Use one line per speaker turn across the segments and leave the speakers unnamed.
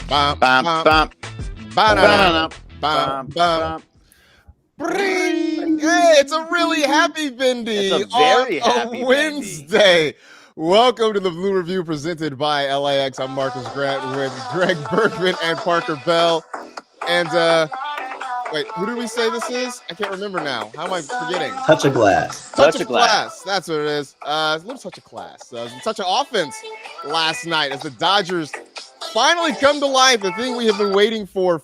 Bum,
Bum,
bum,
bum,
ba-da-da,
bum,
bum, bum. Bring! Hey, it's a really happy Bendy
It's a very
on
happy
a Wednesday. Welcome to the Blue Review presented by LAX. I'm Marcus Grant with Greg Bergman and Parker Bell. And wait, who did we say this is? I can't remember now. How am I forgetting?
Touch of glass.
Touch of class. That's what it is. A little touch of class. Touch of offense last night as the Dodgers finally come to life. The thing we have been waiting for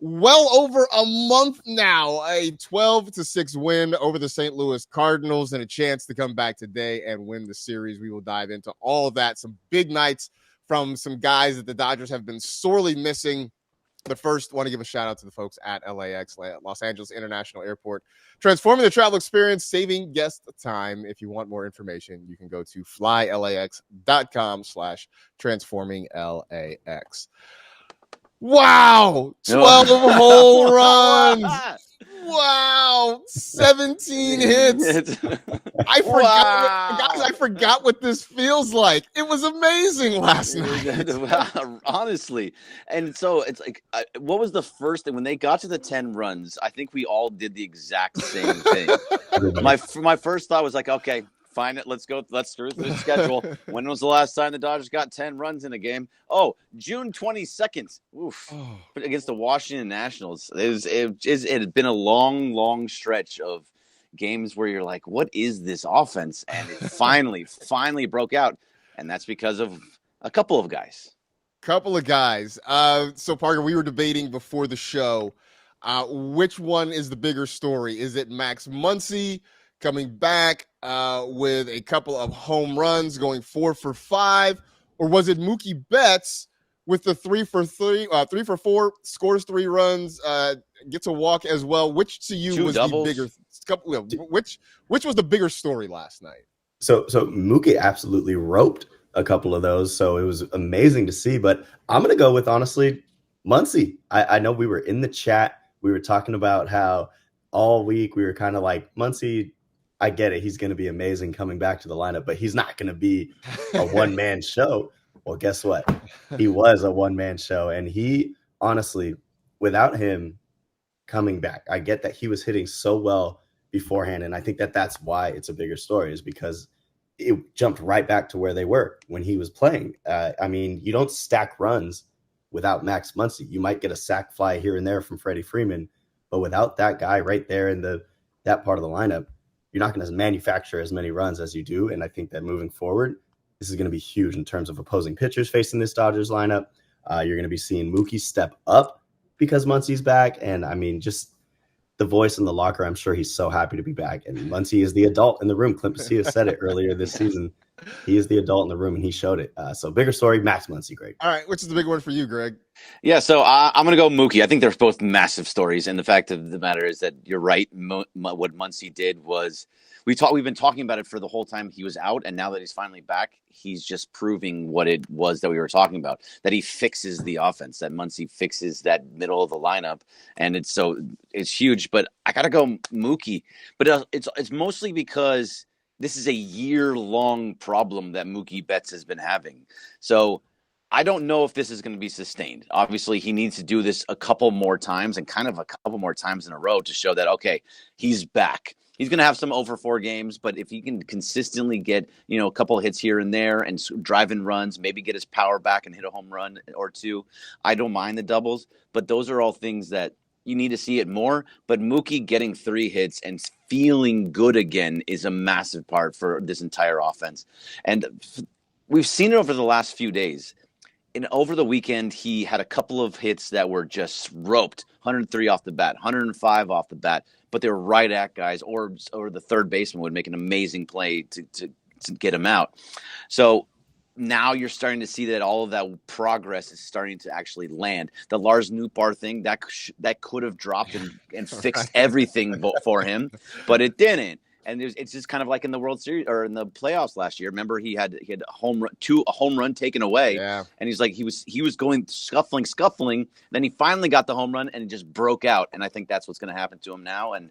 well over a month now. A 12-6 win over the St. Louis Cardinals and a chance to come back today and win the series. We will dive into all of that. Some big nights from some guys that the Dodgers have been sorely missing. But first, want to give a shout out to the folks at LAX, Los Angeles International Airport, transforming the travel experience, saving guest time. If you want more information, you can go to flylax.com/transforminglax. Wow, 12 home runs. Wow, 17 hits. I forgot, guys. I forgot what this feels like. It was amazing last night.
Honestly, and so it's like, what was the first thing when they got to the 10 runs? I think we all did the exact same thing. my first thought was like, okay, fine, let's go. Let's through the schedule. When was the last time the Dodgers got 10 runs in a game? Oh, June 22nd. Oof. But against the Washington Nationals. It had been a long stretch of games where you're like, what is this offense? And it finally broke out. And that's because of a couple of guys.
So Parker, we were debating before the show, which one is the bigger story? Is it Max Muncy coming back with a couple of home runs, going 4 for 5, or was it Mookie Betts with the 3 for 4, scores 3 runs, gets a walk as well? Which to you was doubles. The bigger? Which was the bigger story last night?
So Mookie absolutely roped a couple of those, so it was amazing to see. But I'm gonna go with, honestly, Muncy. I know we were in the chat, we were talking about how all week we were kind of like, Muncy, I get it, he's going to be amazing coming back to the lineup, but he's not going to be a one-man show. Well, guess what? He was a one-man show, and he, honestly, without him coming back, I get that he was hitting so well beforehand, and I think that that's why it's a bigger story, is because it jumped right back to where they were when he was playing. I mean, you don't stack runs without Max Muncy. You might get a sac fly here and there from Freddie Freeman, but without that guy right there in that part of the lineup, you're not going to manufacture as many runs as you do. And I think that moving forward, this is going to be huge in terms of opposing pitchers facing this Dodgers lineup. You're going to be seeing Mookie step up because Muncy's back. And I mean, just the voice in the locker, I'm sure he's so happy to be back. And Muncy is the adult in the room. Clint Pasilla said it earlier this season. He is the adult in the room, and he showed it. So bigger story, Max Muncy, Greg.
All right, which is the big one for you, Greg?
Yeah, so I'm going to go Mookie. I think they're both massive stories, and the fact of the matter is that you're right. What Muncy did was we've been talking about it for the whole time he was out, and now that he's finally back, he's just proving what it was that we were talking about, that he fixes the offense, that Muncy fixes that middle of the lineup, and it's huge. But I got to go Mookie, but it's mostly because this is a year-long problem that Mookie Betts has been having. So I don't know if this is going to be sustained. Obviously, he needs to do this a couple more times, and kind of a couple more times in a row to show that, okay, he's back. He's going to have some over 4 games, but if he can consistently get, a couple of hits here and there and drive in runs, maybe get his power back and hit a home run or 2, I don't mind the doubles. But those are all things that you need to see it more. But Mookie getting 3 hits and feeling good again is a massive part for this entire offense. And we've seen it over the last few days. And over the weekend, he had a couple of hits that were just roped, 103 off the bat, 105 off the bat, but they were right at guys, or the third baseman would make an amazing play to get him out. So now you're starting to see that all of that progress is starting to actually land. The Lars Nootbaar thing, that could have dropped and fixed everything for him, but it didn't. And it's just kind of like in the World Series or in the playoffs last year. Remember, he had a home run taken away, and he's like he was going scuffling. Then he finally got the home run, and it just broke out. And I think that's what's going to happen to him now. And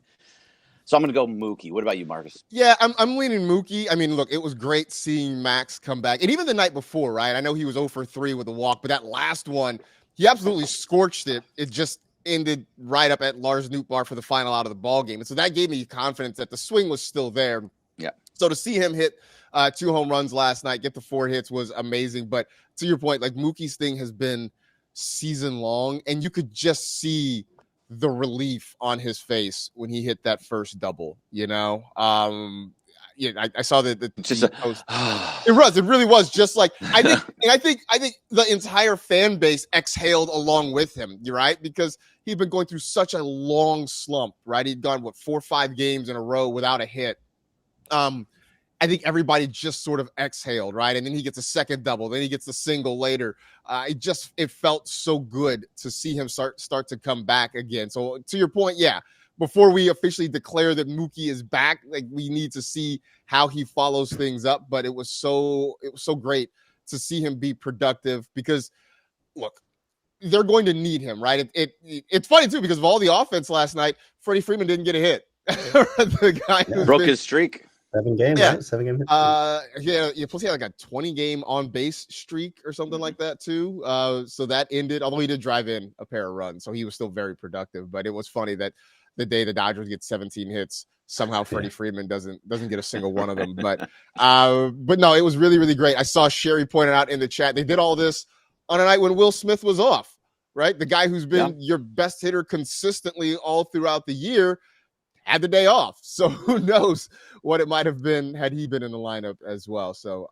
so I'm going to go Mookie. What about you, Marcus?
Yeah, I'm leaning Mookie. I mean, look, it was great seeing Max come back, and even the night before, right? I know he was 0 for 3 with a walk, but that last one, He absolutely scorched it. It just ended right up at Lars Nootbaar for the final out of the ball game. And so that gave me confidence that the swing was still there.
Yeah.
So to see him hit 2 home runs last night, get the 4 hits was amazing. But to your point, like Mookie's thing has been season long, and you could just see the relief on his face when he hit that first double, you know? Yeah, I saw the
Just
post. It really was just like I think the entire fan base exhaled along with him. You're right, because he'd been going through such a long slump, right? He'd gone 4 or 5 games in a row without a hit. I think everybody just sort of exhaled, right? And then he gets a second double, then he gets a single later. It felt so good to see him start to come back again. So to your point, yeah, before we officially declare that Mookie is back, like we need to see how he follows things up. But it was so great to see him be productive because, look, they're going to need him, right? It's funny too because of all the offense last night, Freddie Freeman didn't get a hit. The guy who
broke his streak.
7 games,
yeah.
Right? 7 game hit.
Yeah. Plus he had like a 20-game on base streak or something like that too. So that ended, although he did drive in a pair of runs, so he was still very productive. But it was funny that the day the Dodgers get 17 hits, somehow Freddie Freeman doesn't get a single one of them. But no, it was really, really great. I saw Sherry pointed out in the chat they did all this on a night when Will Smith was off, right? The guy who's been your best hitter consistently all throughout the year had the day off. So who knows what it might have been had he been in the lineup as well. So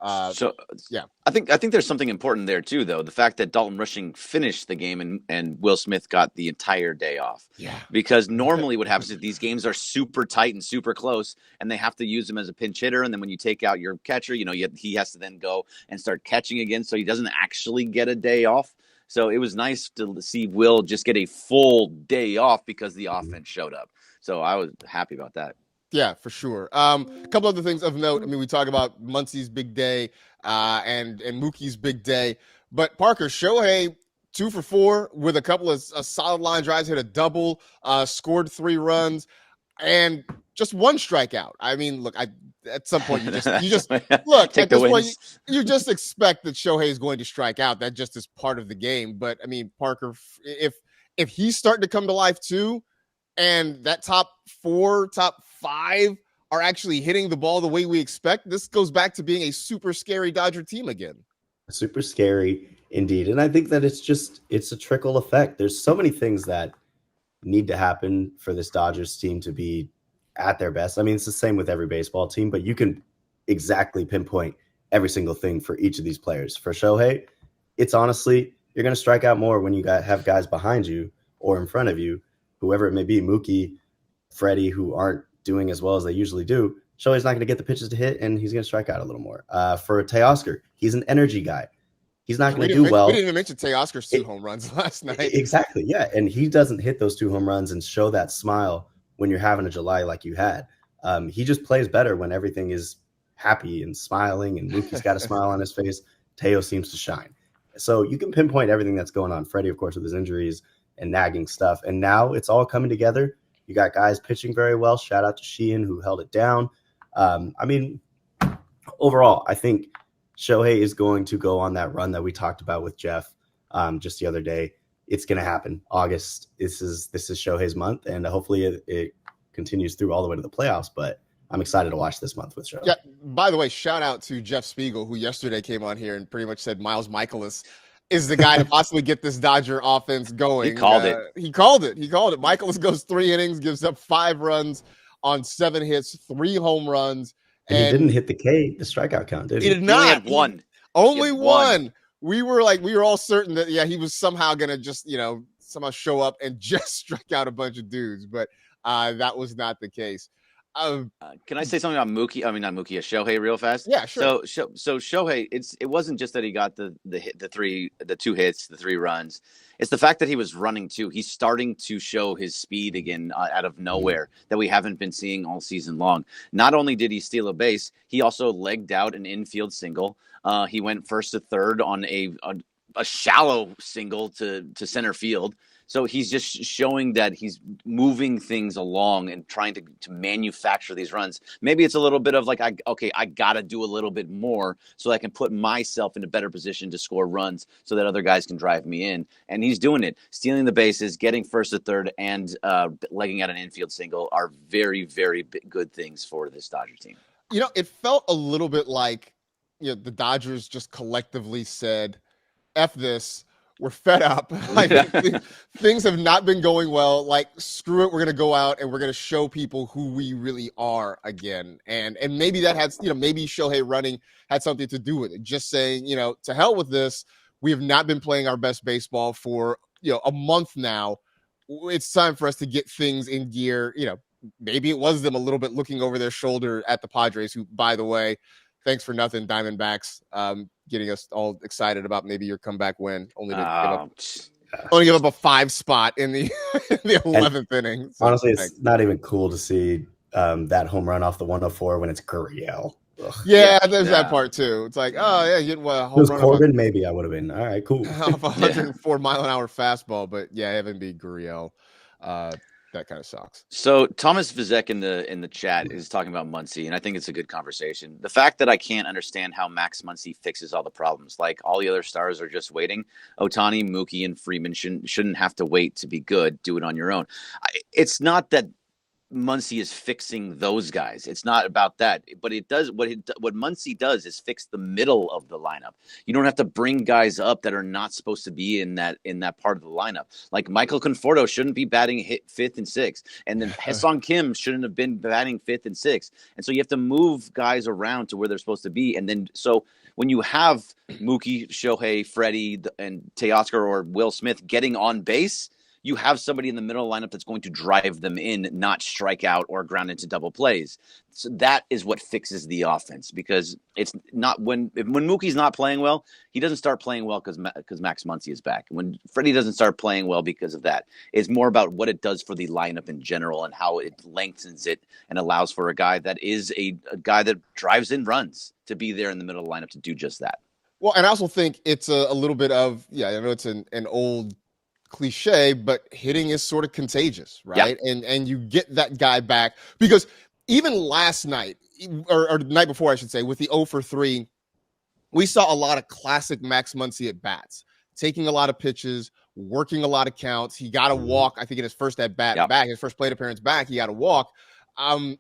yeah.
I think there's something important there too, though. The fact that Dalton Rushing finished the game and Will Smith got the entire day off.
Yeah.
Because normally what happens is these games are super tight and super close and they have to use him as a pinch hitter. And then when you take out your catcher, he has to then go and start catching again. So he doesn't actually get a day off. So it was nice to see Will just get a full day off because the offense showed up. So I was happy about that.
Yeah, for sure. A couple other things of note. I mean, we talk about Muncy's big day and Mookie's big day. But Parker, Shohei, 2 for 4 with a couple of solid line drives, hit a double, scored 3 runs, and just 1 strikeout. I mean, look, at some point you just look
Take
at this
the
point
wins.
you just expect that Shohei is going to strike out. That just is part of the game. But I mean, Parker, if he's starting to come to life too, and that top 4, top 5 are actually hitting the ball the way we expect, this goes back to being a super scary Dodger team again.
Super scary indeed. And I think that it's a trickle effect. There's so many things that need to happen for this Dodgers team to be at their best. I mean, it's the same with every baseball team, but you can exactly pinpoint every single thing for each of these players. For Shohei, it's honestly, you're going to strike out more when you have guys behind you or in front of you, whoever it may be, Mookie, Freddie, who aren't doing as well as they usually do. Shohei's not going to get the pitches to hit, and he's going to strike out a little more. For Teoscar, he's an energy guy. He's not going to do well.
We didn't even mention Teoscar's 2 home runs last night.
Exactly, yeah. And he doesn't hit those 2 home runs and show that smile when you're having a July like you had. He just plays better when everything is happy and smiling, and Mookie's got a smile on his face. Teo seems to shine. So you can pinpoint everything that's going on. Freddie, of course, with his injuries and nagging stuff. And now it's all coming together. You got guys pitching very well. Shout out to Sheehan, who held it down. I mean, overall, I think Shohei is going to go on that run that we talked about with Jeff just the other day. It's going to happen. August, this is Shohei's month, and hopefully it continues through all the way to the playoffs. But I'm excited to watch this month with Shohei.
Yeah. By the way, shout out to Jeff Spiegel, who yesterday came on here and pretty much said Miles Michaelis is the guy to possibly get this Dodger offense going.
He called it.
He called it. Michaelis goes 3 innings, gives up 5 runs on 7 hits, 3 home runs.
And he didn't hit the strikeout count, did he?
He did not.
He only had 1.
Only 1. We were all certain that, he was somehow going to just, somehow show up and just strike out a bunch of dudes. But that was not the case.
Can I say something about Mookie? I mean, not Mookie, Shohei, real fast.
Yeah, sure.
So Shohei, it wasn't just that he got the 2 hits, the 3 runs. It's the fact that he was running too. He's starting to show his speed again out of nowhere that we haven't been seeing all season long. Not only did he steal a base, he also legged out an infield single. He went first to third on a shallow single to center field. So he's just showing that he's moving things along and trying to manufacture these runs. Maybe it's a little bit of like, I got to do a little bit more so I can put myself in a better position to score runs so that other guys can drive me in. And he's doing it. Stealing the bases, getting first to third, and legging out an infield single are very, very good things for this Dodger team.
It felt a little bit like, the Dodgers just collectively said, F this. We're fed up. Like, things have not been going well. Like, screw it. We're going to go out and we're going to show people who we really are again. And maybe that had, maybe Shohei running had something to do with it. Just saying, to hell with this. We have not been playing our best baseball for, a month now. It's time for us to get things in gear. Maybe it was them a little bit looking over their shoulder at the Padres, who, by the way, thanks for nothing, Diamondbacks, getting us all excited about maybe your comeback win. Only give up a 5 spot in the 11th inning. So,
honestly, it's not even cool to see that home run off the 104 when it's Gurriel.
Yeah, there's that part too. It's like, oh yeah, you had a home run.
Corbin, maybe I would have been all right, cool.
Off a 104 mile an hour fastball, but yeah, having be Gurriel. That kind of sucks.
So Thomas Vizek in the chat is talking about Muncy, and I think it's a good conversation. The fact that I can't understand how Max Muncy fixes all the problems, like all the other stars are just waiting. Ohtani, Mookie, and Freeman shouldn't have to wait to be good. Do it on your own. It's not that Muncy is fixing those guys. It's not about that, but it does what Muncy does is fix the middle of the lineup. You don't have to bring guys up that are not supposed to be in that part of the lineup. Like Michael Conforto shouldn't be batting 5th and 6th, and then Haesung Kim shouldn't have been batting 5th and 6th. And so you have to move guys around to where they're supposed to be. And then so when you have Mookie, Shohei, Freddie, and Teoscar or Will Smith getting on base, you have somebody in the middle lineup that's going to drive them in, not strike out or ground into double plays. So that is what fixes the offense, because it's not when Mookie's not playing well, he doesn't start playing well because Max Muncy is back. When Freddie doesn't start playing well because of that, it's more about what it does for the lineup in general and how it lengthens it and allows for a guy that is a guy that drives in runs to be there in the middle of the lineup to do just that.
Well, and I also think it's a little bit of, I know it's an old cliche, but hitting is sort of contagious, right? Yeah. And you get that guy back, because even last night, or the night before, I should say, with the 0 for 3, we saw a lot of classic Max Muncy at bats, taking a lot of pitches, working a lot of counts. He got a walk, I think, in his first at bat back, his first plate appearance back, he got a walk. And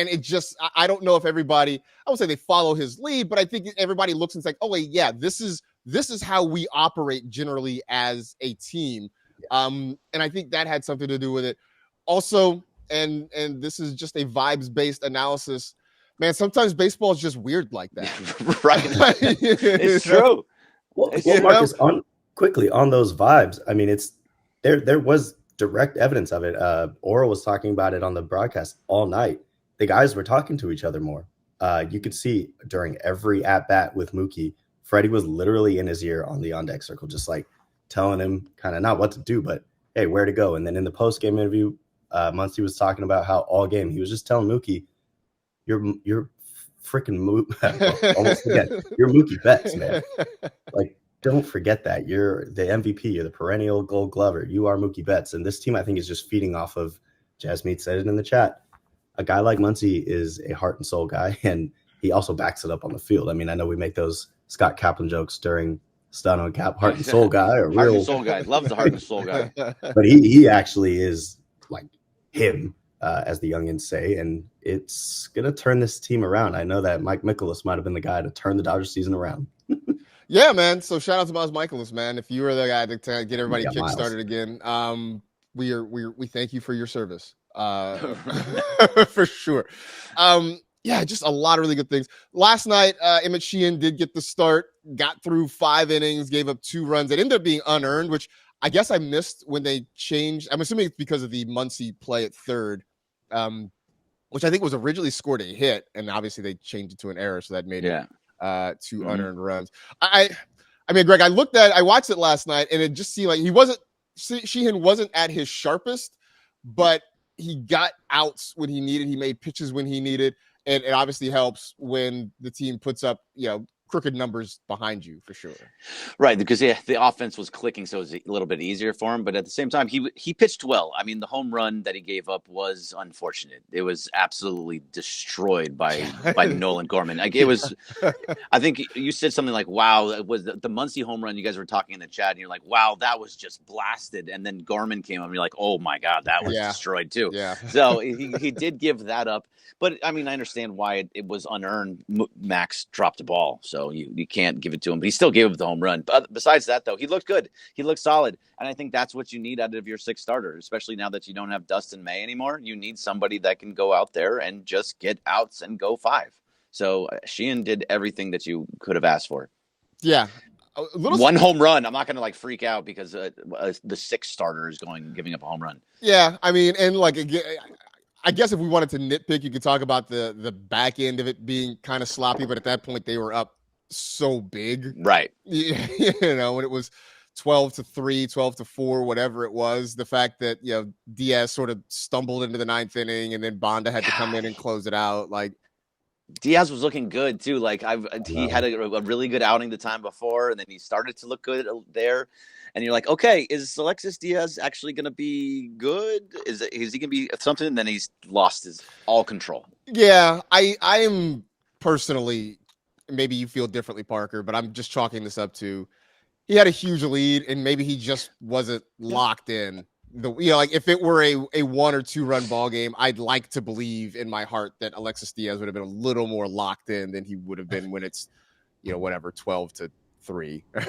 it just, I don't know if everybody, I would say they follow his lead, but I think everybody looks and is like, oh, wait, yeah, this is how we operate generally as a team. And I think that had something to do with it. Also, and this is just a vibes-based analysis, man, sometimes baseball is just weird like that.
Right. It's true.
Well, Marcus, quickly on those vibes, I mean, it's there was direct evidence of it. Ora was talking about it on the broadcast all night. The guys were talking to each other more. You could see during every at-bat with Mookie, Freddie was literally in his ear on the on-deck circle, just like telling him kind of not what to do, but hey, where to go. And then in the post-game interview, Muncy was talking about how all game he was just telling Mookie, you're freaking almost forget, you're Mookie Betts, man. Like, don't forget that. You're the MVP, you're the perennial Gold Glover. You are Mookie Betts. And this team, I think, is just feeding off of, Jasmeet said it in the chat, a guy like Muncy is a heart and soul guy, and he also backs it up on the field. I mean, I know we make those Scott Kaplan jokes during Stun on Cap, heart and soul guy, or
heart and soul guy. Loves the heart and soul guy.
But he actually is like him, as the youngins say, and it's gonna turn this team around. I know that Mike Mikolas might have been the guy to turn the Dodgers season around.
Yeah, man. So shout out to Miles Mikolas, man. If you were the guy to get everybody kick-started again, we thank you for your service. For sure. Yeah, just a lot of really good things. Last night, Emmett Sheehan did get the start, got through 5 innings, gave up 2 runs. It ended up being unearned, which I guess I missed when they changed. I'm assuming it's because of the Muncy play at third, which I think was originally scored a hit, and obviously they changed it to an error, so that made it 2 unearned runs. I mean, Greg, I watched it last night, and it just seemed like Sheehan wasn't at his sharpest, but he got outs when he needed. He made pitches when he needed. And it obviously helps when the team puts up, crooked numbers behind you for sure.
Right, because the offense was clicking, so it was a little bit easier for him. But at the same time, he pitched well. I mean, the home run that he gave up was unfortunate. It was absolutely destroyed by Nolan Gorman. Like, it was. I think you said something like, "Wow, it was the Muncy home run." You guys were talking in the chat, and you're like, "Wow, that was just blasted." And then Gorman came up, and you're like, "Oh my God, that was destroyed too."
Yeah.
So he did give that up. But, I mean, I understand why it was unearned. Max dropped the ball, so you can't give it to him. But he still gave up the home run. But besides that, though, he looked good. He looked solid. And I think that's what you need out of your sixth starter, especially now that you don't have Dustin May anymore. You need somebody that can go out there and just get outs and go 5. So Sheehan did everything that you could have asked for.
Yeah.
One home run. I'm not going to freak out because the sixth starter is giving up a home run.
Yeah, I mean, and again, I guess if we wanted to nitpick, you could talk about the back end of it being kind of sloppy, but at that point they were up so big.
Right.
When it was 12-3, 12-4, whatever it was, the fact that, Diaz sort of stumbled into the 9th inning and then Bonda had to come in and close it out.
Diaz was looking good too. He had a really good outing the time before, and then he started to look good there. And you're like, okay, is Alexis Diaz actually going to be good? Is he going to be something? And then he's lost his all control.
Yeah, I am personally, maybe you feel differently, Parker, but I'm just chalking this up to he had a huge lead, and maybe he just wasn't locked in. If it were a 1 or 2 run ball game, I'd like to believe in my heart that Alexis Diaz would have been a little more locked in than he would have been when it's, 12-3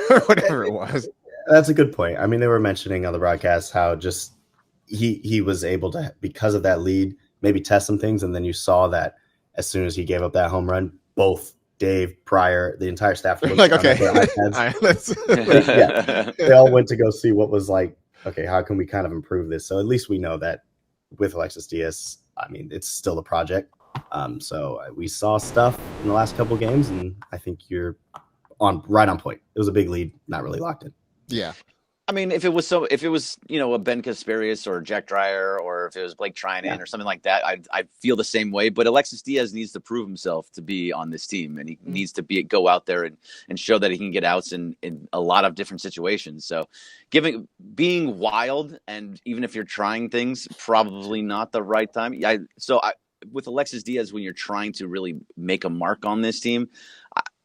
or whatever it was.
That's a good point. I mean, they were mentioning on the broadcast how just he was able to, because of that lead, maybe test some things. And then you saw that as soon as he gave up that home run, both Dave, Pryor, the entire staff looked
like, okay,
they all went to go see what was like. Okay, how can we kind of improve this? So at least we know that with Alexis Diaz, I mean, it's still a project. So we saw stuff in the last couple of games, and I think you're right on point. It was a big lead, not really locked in.
Yeah.
I mean, if it was a Ben Kasparius or Jack Dreyer, or if it was Blake Trinan or something like that, I feel the same way. But Alexis Diaz needs to prove himself to be on this team, and he needs to go out there and show that he can get outs in a lot of different situations. So, being wild, and even if you're trying things, probably not the right time. With Alexis Diaz, when you're trying to really make a mark on this team,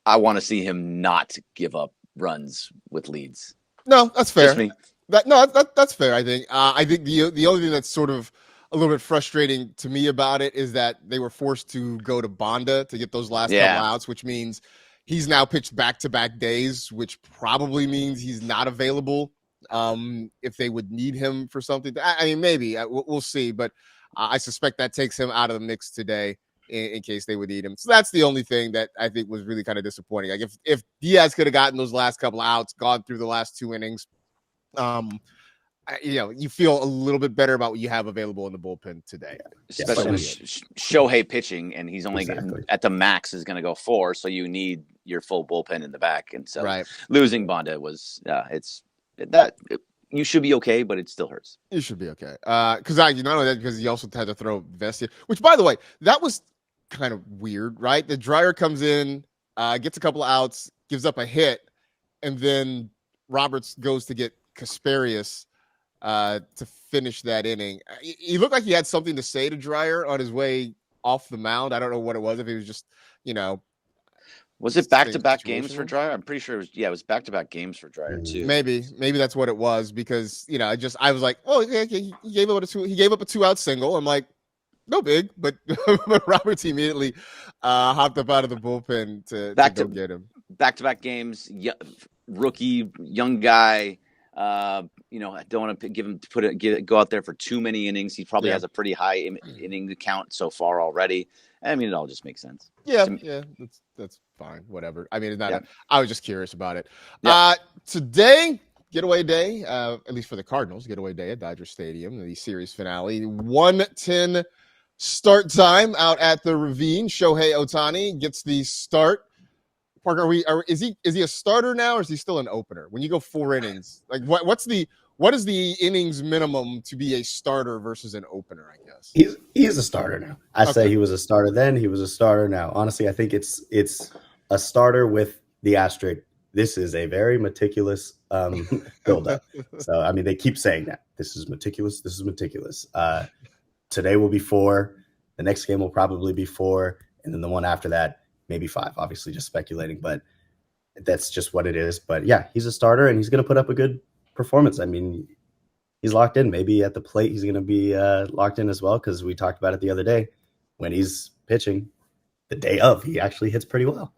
I want to see him not give up runs with leads.
No, that's fair. That's fair. I think. I think the only thing that's sort of a little bit frustrating to me about it is that they were forced to go to Bonda to get those last couple outs, which means he's now pitched back-to-back days, which probably means he's not available if they would need him for something. I mean, maybe we'll see, but I suspect that takes him out of the mix today in case they would need him. So that's the only thing that I think was really kind of disappointing. Like if Diaz could have gotten those last couple outs, gone through the last 2 innings, you feel a little bit better about what you have available in the bullpen today.
Especially Shohei pitching, and he's only at the max is going to go 4, so you need your full bullpen in the back. And so losing Bonda was you should be okay, but it still hurts.
You should be okay. Because not only that, because he also had to throw Vestia, which, by the way, that was kind of weird, right? The Dreyer comes in, gets a couple of outs, gives up a hit, and then Roberts goes to get Kasparius to finish that inning. He looked like he had something to say to Dreyer on his way off the mound. I don't know what it was, if he was just,
Was it back-to-back games for Dreyer? I'm pretty sure it was back-to-back games for Dreyer too.
Maybe that's what it was, because I was like, oh, yeah, he gave up a 2-out single. I'm like, no big, but Roberts immediately hopped up out of the bullpen to go get him.
Back-to-back games, rookie, young guy. I don't want to give him go out there for too many innings. He probably has a pretty high inning count so far already. I mean, it all just makes sense.
Yeah, that's fine. Whatever. I mean, it's not. I was just curious about it. Today, getaway day, at least for the Cardinals, getaway day at Dodger Stadium, the series finale, 1:10 start time out at the Ravine. Shohei Ohtani gets the start. Parker, is he a starter now, or is he still an opener? When you go 4 innings, like what is the innings minimum to be a starter versus an opener, I guess?
He's a starter now. I say he was a starter then, he was a starter now. Honestly, I think it's a starter with the asterisk. This is a very meticulous build-up. So, I mean, they keep saying that. This is meticulous. This is meticulous. Today will be 4. The next game will probably be 4. And then the one after that, maybe 5. Obviously, just speculating. But that's just what it is. But, yeah, he's a starter, and he's going to put up a good performance. I mean, he's locked in. Maybe at the plate he's going to be locked in as well, because we talked about it the other day. When he's pitching the day of, he actually hits pretty well.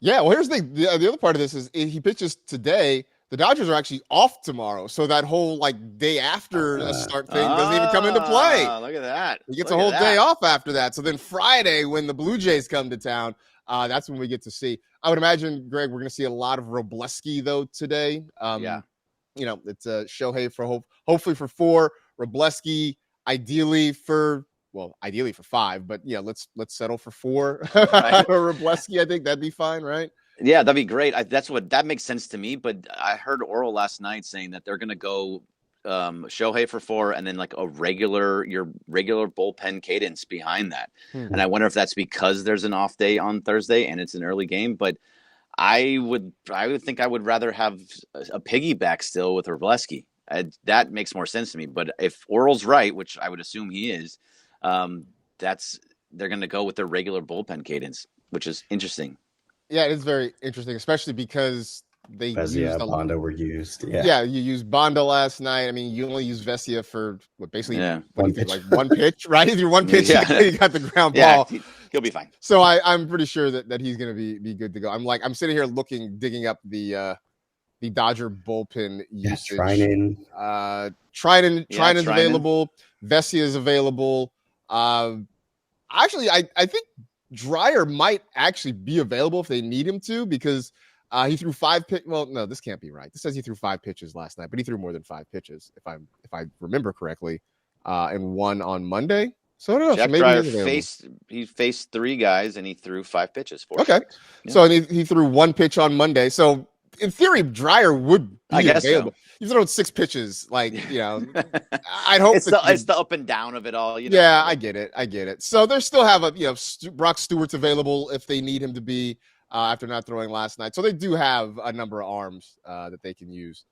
Yeah, well, here's the other part of this is if he pitches today, the Dodgers are actually off tomorrow. So that whole day after the start thing doesn't even come into play.
Look at that.
He gets a whole day off after that. So then Friday, when the Blue Jays come to town, that's when we get to see. I would imagine, Greg, we're going to see a lot of Robleski, though, today.
Yeah.
It's Shohei for hopefully for 4, Robleski ideally for 5, but yeah, let's settle for 4. Right. Robleski, I think that'd be fine, right?
Yeah, that'd be great. That makes sense to me. But I heard Oral last night saying that they're going to go Shohei for 4, and then your regular bullpen cadence behind that. And I wonder if that's because there's an off day on Thursday and it's an early game. But I would think I would rather have a piggyback still with Robleski. That makes more sense to me. But if Oral's right, which I would assume he is, they're going to go with their regular bullpen cadence, which is interesting.
Yeah, it is very interesting, especially because they used
Bonda were used.
Yeah, you used Bonda last night. I mean, you only use Vesia for basically
one pitch.
one pitch, right? If you're one pitch, you got the ground ball.
He'll be fine.
So I'm pretty sure that he's going to be good to go. I'm sitting here digging up the Dodger bullpen usage. Trinan's available. Vesia is available. Actually, I think Dreyer might actually be available if they need him to, because he threw 5 pitches. Well, no, this can't be right. This says he threw 5 pitches last night, but he threw more than 5 pitches, if I remember correctly, and 1 on Monday. So I don't know.
Jack Dreyer faced 3 guys and he threw 5 pitches.
Okay, so he threw 1 pitch on Monday. So in theory, Dreyer would be available. So. You've thrown 6 pitches, I'd hope
it's the up and down of it all.
Yeah, I get it. So they still have Brock Stewart's available if they need him to be after not throwing last night. So they do have a number of arms that they can use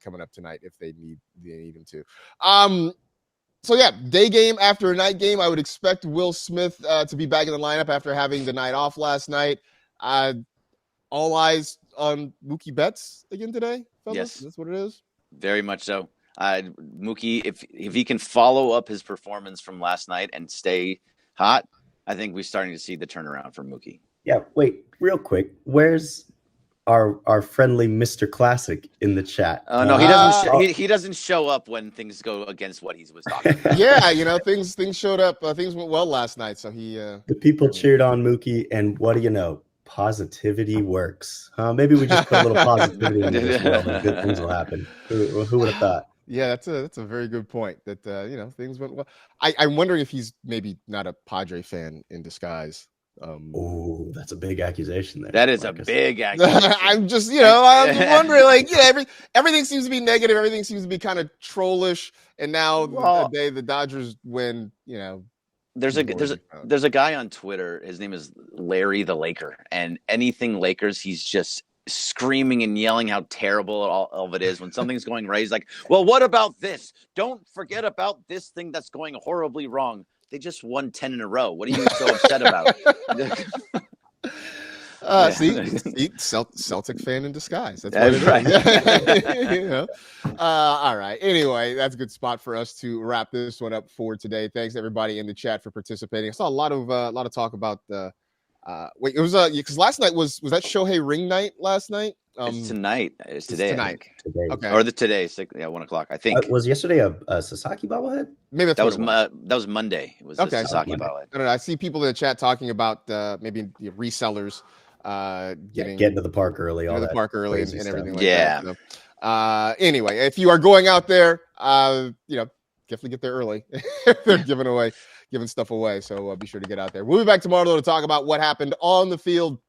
coming up tonight if they need him to. So yeah, day game after a night game. I would expect Will Smith to be back in the lineup after having the night off last night. All eyes on Mookie Betts again today, fellas?
Yes.
That's what it is?
Very much so. Mookie, if he can follow up his performance from last night and stay hot, I think we're starting to see the turnaround for Mookie.
Yeah, wait, real quick. Where's our friendly Mr. Classic in the chat?
Oh no, he doesn't. He doesn't show up when things go against what he was talking about.
Yeah, things showed up. Things went well last night, so he.
The people cheered on Mookie, and what do you know? Positivity works. Maybe we just put a little positivity in this world, and good things will happen. Who would have thought?
Yeah, that's a very good point. That things went well. I'm wondering if he's maybe not a Padre fan in disguise.
Oh, that's a big accusation there.
That is Marcus. A big accusation.
I'm just, I'm wondering, everything seems to be negative. Everything seems to be kind of trollish. And now the day the Dodgers win,
There's a guy on Twitter. His name is Larry the Laker, and anything Lakers, he's just screaming and yelling how terrible all of it is. When something's going right, he's like, "Well, what about this? Don't forget about this thing that's going horribly wrong. They just won 10 in a row. What are you so upset about?"
See, Celtic fan in disguise. That's right. All right. Anyway, that's a good spot for us to wrap this one up for today. Thanks everybody in the chat for participating. I saw a lot of talk about the. It was because last night was that Shohei ring night last night?
It's tonight. It's today.
Today.
Okay.
Or today. 1:00. I think.
Was yesterday a Sasaki bobblehead?
Maybe
that was Monday. It was a Sasaki bobblehead.
I don't know. I see people in the chat talking about maybe resellers.
Getting to the park early,
and everything like
that.
So, anyway, if you are going out there, definitely get there early. They're giving stuff away, so be sure to get out there. We'll be back tomorrow though to talk about what happened on the field.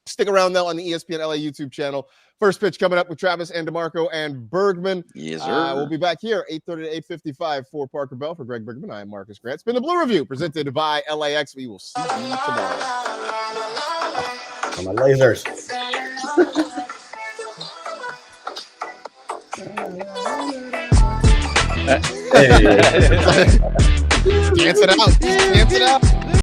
Stick around though on the ESPN LA YouTube channel. First pitch coming up with Travis and DeMarco and Bergman.
Yes, sir.
We'll be back here 8:30 to 8:55 for Parker Bell. For Greg Bergman, I am Marcus Grant. It's been the Blue Review presented by LAX. We will see you tomorrow.
On my lasers. Hey.
Dance it out. Dance it out.